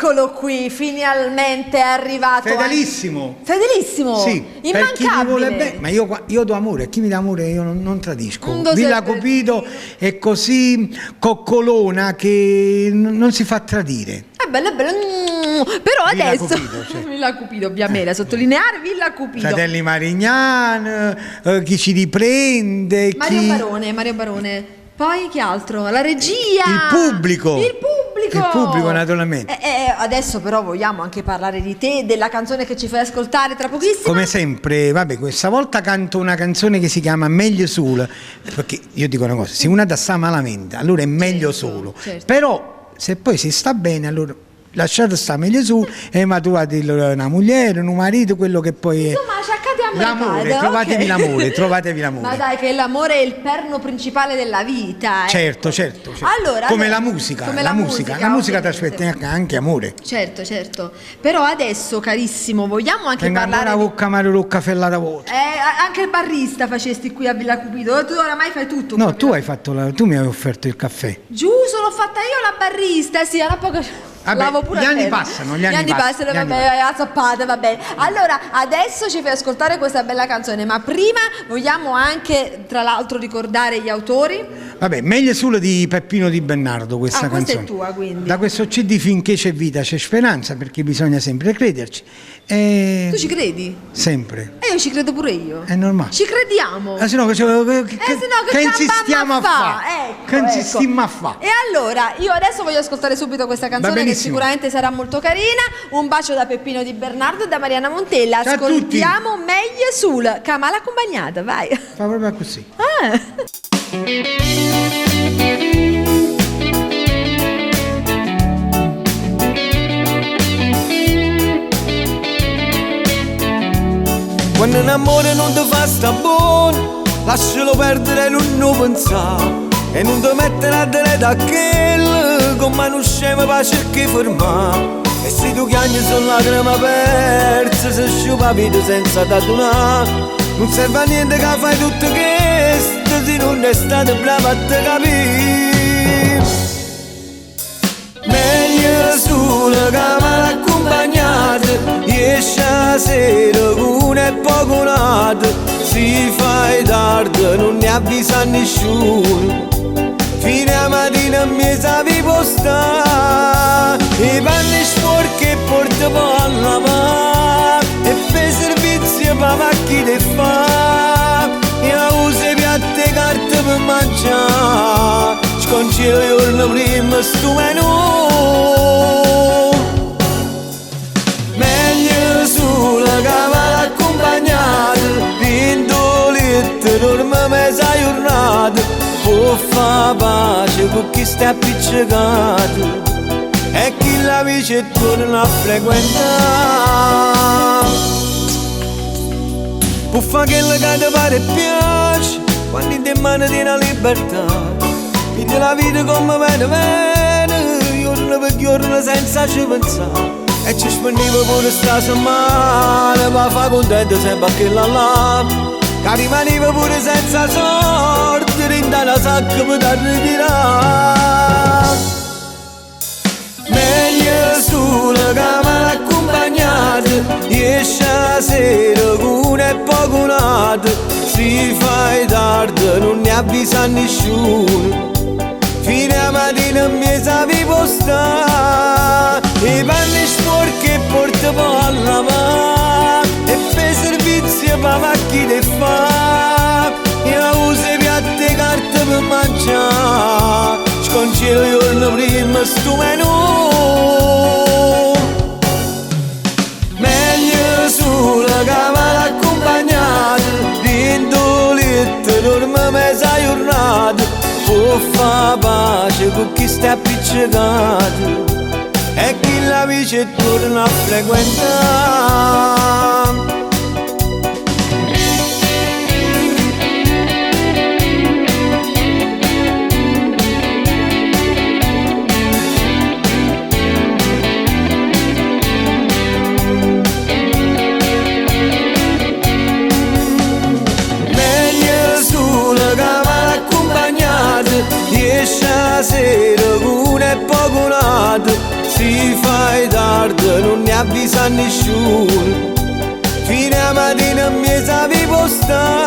Eccolo qui, finalmente è arrivato. Fedelissimo. Fedelissimo? Sì, per chi mi vuole bene. Immancabile. Ma io do amore, a chi mi dà amore io non tradisco. Non lo Villa sempre Cupido è così coccolona che non si fa tradire. È bello, è bello. Però Villa adesso Cupido, sì. Villa Cupido, ovviamente, da sottolineare Villa Cupido. Fratelli Marignan, chi ci riprende, Mario Barone. Poi chi altro? La regia. Il pubblico. Il pubblico, naturalmente. Adesso però vogliamo anche parlare di te, della canzone che ci fai ascoltare tra pochissimo. Come sempre, vabbè, questa volta canto una canzone che si chiama Meglio Solo, perché io dico una cosa, se una da sta malamente, allora è meglio solo. Certo. Però se poi si sta bene, allora lasciate stare meglio solo e maturate una moglie, un marito, quello che poi è. Insomma, cercate a L'amore, mercato, trovatevi ok. l'amore, trovatevi l'amore. Ma dai, che l'amore è il perno principale della vita. Certo. Allora, come adesso- la musica, come la musica ovviamente. trasmette anche amore. Certo. Però adesso, carissimo, vogliamo anche Venga parlare ancora con Camaro Rocca Fellata vuota. anche il barista facesti qui a Villa Cupido. Tu oramai fai tutto. No, proprio. tu mi hai offerto il caffè. Giusto, l'ho fatta io la barista, sì, era poco. Vabbè, Lavo pure gli a anni te. passano, gli anni passano, vabbè, azzappate, va bene. Allora, adesso ci fai ascoltare questa bella canzone, ma prima vogliamo anche, tra l'altro, ricordare gli autori. Vabbè, meglio solo di Peppino Di Bernardo questa questa canzone. è tua, quindi. Da questo CD Finché c'è vita c'è speranza, perché bisogna sempre crederci. Tu ci credi? Sempre. E io ci credo pure io. È normale. Ci crediamo. Se no, se no che insistiamo a fare? Ecco, Che insistiamo a fare? E allora, io adesso voglio ascoltare subito questa canzone che benissimo. sicuramente sarà molto carina. Un bacio da Peppino Di Bernardo e da Mariana Montella. Ciao a tutti. Ascoltiamo meglio sul Kamala accompagnata, vai. Fa proprio così. Quando un amore non ti fa sta buono, lascialo perdere e non pensare. E non ti mettere a dire da quello, come non scema per cercare fermare. E se tu chiagni sono lacrime perse, se sciupa vita senza t'adunare. Non serve a niente che fai tutto questo, se non è stato bravo a te capire. Meglio solo che mal accompagnate, esce la sera con è poco nato. Si fai tardi, non ne avvisa nessuno. Fino a mattina mi sapevi postare. I panni sporchi e porta poi a lavare. E per servizio per macchine te fa. E usi piatte carte per mangiare. Scongello il giorno prima sto menù. Meglio solo che mal accompagnato. L'indolette dorme mezza giornata. Può fa pace con chi sta appiccicato. E chi la vice torna a frequentare. Può fa quello che ti pare e piace. Quando in te mano tiene la libertà. Vivi la vita come bene, giorno per giorno senza ci pensare. E ci spendeva pure sta settimana, ma fa contento sempre a quella là. Che rimaneva pure senza sorte, rinda la sacca per ritirare. Meglio solo che mal accompagnate, esce la sera con è poco nato. Si fai tardi, non ne avvisa nessuno. Fino a mattina mi sapevi postare. I panni sporchi e porta poi a lavare. E per servizio per macchine te fa. E usi piatte carte per mangiare. Scongello il giorno prima sto menù. Meglio solo che mal accompagnato. L'indolette dorme mezza giornata. Può fa pace con chi sta appiccicato. E chi la vice torna a frequentare. Meglio solo che mal accompagnate, esce la sera con è poco nato. Si fai avvisa nessuno. Fino a mattina mi sapevo stare.